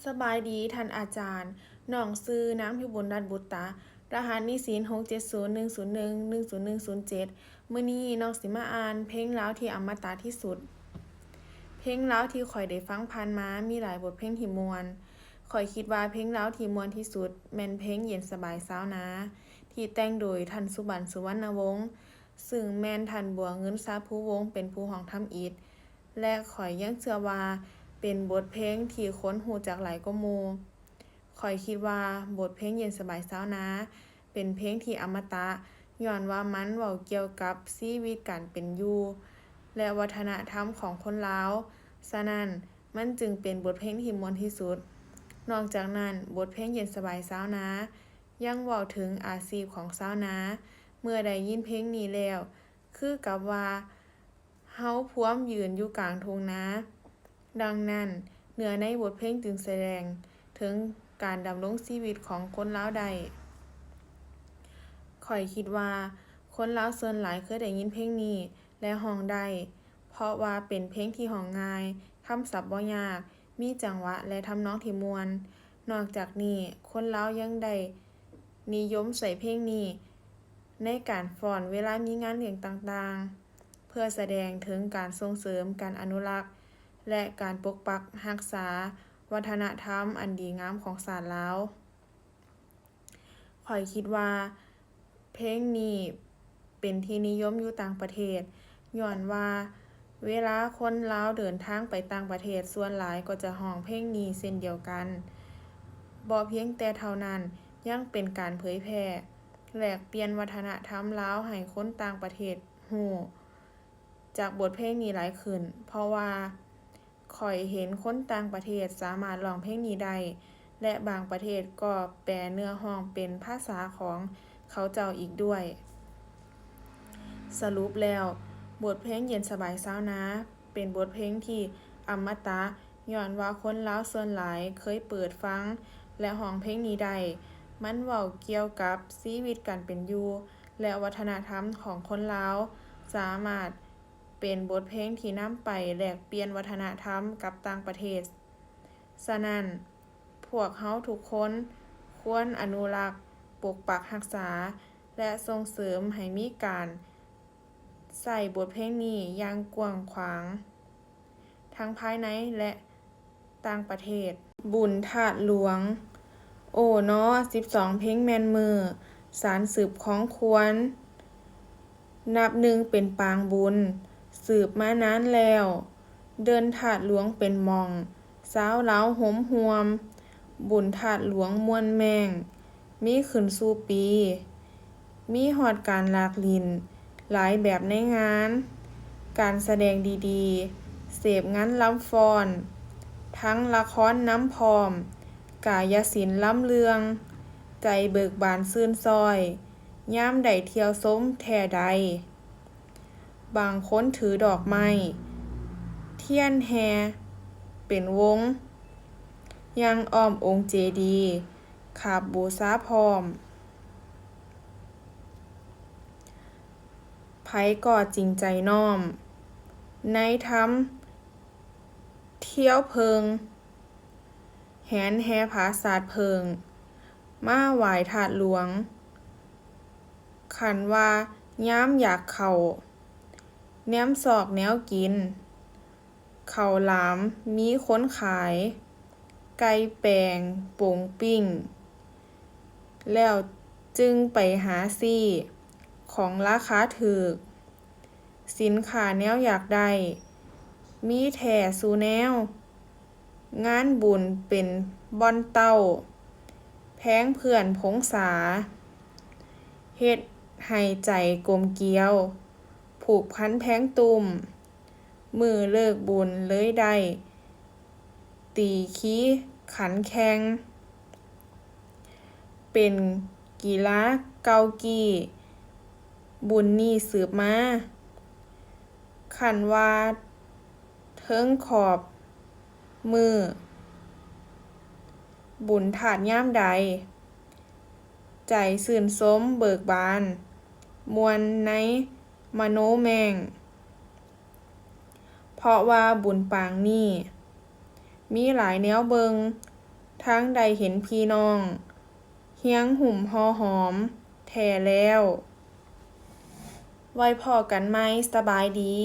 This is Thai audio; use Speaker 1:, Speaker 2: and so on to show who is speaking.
Speaker 1: สบายดีท่านอาจารย์น้องชื่อนางพิบูลย์รัตน์บุตตารหัสนิสิต67010110107มื้อนี้น้องสิมาอ่านเพลงลาวที่อมตะที่สุด เพลงลาวที่ข้อยได้ฟังผ่านมามีหลายบทเพลงที่ม่วนข้อยคิดว่าเพลงลาวที่ม่วนที่สุดแม่นเพลงเย็นสบายสาวนาที่แต่งโดยท่านสุบรรณ สุวรรณวงศ์ซึ่งแม่นท่านบัวเงินทรัพย์ภูวงศ์เป็นผู้ร้องทำอิฐและข้อยยังเชื่อว่าเป็นบทเพลงที่คนรู้จักหลายกว่าหมู่ข้อยคิดว่าบทเพลงเย็นสบายสาวนาเป็นเพลงที่อมตะย้อนว่ามันเว้าเกี่ยวกับชีวิตการเป็นอยู่และวัฒนธรรมของคนลาวฉะนั้นมันจึงเป็นบทเพลงที่ม่วนที่สุดนอกจากนั้นบทเพลงเย็นสบายสาวนายังเว้าถึงอาชีพของชาวนาเมื่อได้ยินเพลงนี้แล้วคือกับว่าเฮาพวมยืนอยู่กลางทุ่งนาดังนั้นเนื้อในบทเพลงจึงแสดงถึงการดำรงชีวิตของคนลาวได้ข้อยคิดว่าคนลาวส่วนหลายเคยได้ยินเพลงนี้และร้องได้เพราะว่าเป็นเพลงที่ร้องง่ายคำศัพท์บ่ยากมีจังหวะและทำนองที่ม่วนนอกจากนี้คนลาวยังได้นิยมใช้เพลงนี้ในการฟ้อนเวลามีงานเลี้ยงต่างๆเพื่อแสดงถึงการส่งเสริมการอนุรักษ์และการปกปักรักษาวัฒนธรรมอันดีงามของชาติลาวข้อยคิดว่าเพลงนี้เป็นที่นิยมอยู่ต่างประเทศย้อนว่าเวลาคนลาวเดินทางไปต่างประเทศส่วนหลายก็จะร้องเพลงนี้เช่นเดียวกันบ่เพียงแต่เท่านั้นยังเป็นการเผยแพร่แลกเปลี่ยนวัฒนธรรมลาวให้คนต่างประเทศรู้จากบทเพลงนี้หลายขึ้นเพราะว่าข้อยเห็นคนต่างประเทศสามารถร้องเพลงนี้ได้และบางประเทศก็แปลเนื้อร้องเป็นภาษาของเขาเจ้าอีกด้วยสรุปแล้วบทเพลงเย็นสบายสาวนาเป็นบทเพลงที่อมตะย้อนว่าคนลาวส่วนหลายเคยเปิดฟังและร้องเพลงนี้ได้มันเว้าเกี่ยวกับชีวิตการเป็นอยู่และวัฒนธรรมของคนลาวสามารถเป็นบทเพลงที่นำไปแลกเปลี่ยนวัฒนธรรมกับต่างประเทศฉะนั้นพวกเราทุกคนควรอนุรักษ์ปกปักรักษาและส่งเสริมให้มีการใช้บทเพลงนี้อย่างกว้างขวางทั้งภายในและต่างประเทศบุญธาตุหลวงโอ้น้อ12เพลงแม่นมื้อสานสืบของควรนับหนึ่งเป็นปางบุญสืบมานานแล้วเดินธาตุหลวงเป็นหม้องสาวลาวหมหวมบุญธาตุหลวงม่วนแม่งมีขึ้นสู่ปีมีฮอดการลากลิ้นหลายแบบในงานการแสดงดีๆเสพงานลำฟ้อนทั้งละครนำพร้อมกายศิลป์ล้ำเลืองใจเบิกบานชื่นช้อยยามได้เที่ยวชมแท้ใดบางคนถือดอกไม้เทียนแห่เป็นวงยังอ้อมองค์เจดีย์คาบบูชาพร้อมไผก็จริงใจน้อมในธรรมเที่ยวเพิงแหนแห่ผาสาดเพิงมาไหว้ธาตุหลวงคันว่ายามอยากเข้าแนมซอกแนวกินข้าวหลามมีคนขายไก่แปลงโป่งปิ้งแล้วจึงไปหาซื้อของราคาถูกสินค้าแนวอยากได้มีแท้ซุแนวงานบุญเป็นบ่อนเต้าแพงเพื่อนพงษาเฮ็ดให้ใจกลมเกลียวผูกพันแพงตุ่มมื้อเลิกบุญเลยได้ตีขี้ขันแข่งเป็นกีฬาเก่ากี้บุญนี้สืบมาคันว่าเทิงขอบมื้อบุญธาตุยามใดใจชื่นชมเบิกบานม่วนในมโนแม่งเพราะว่าบุญปางนี้มีหลายแนวเบิ่ง ทางใดเห็นพี่น้องเฮียงหุ่มห่อหอมแท้แล้ว ไว้พ้อกันใหม่สบายดี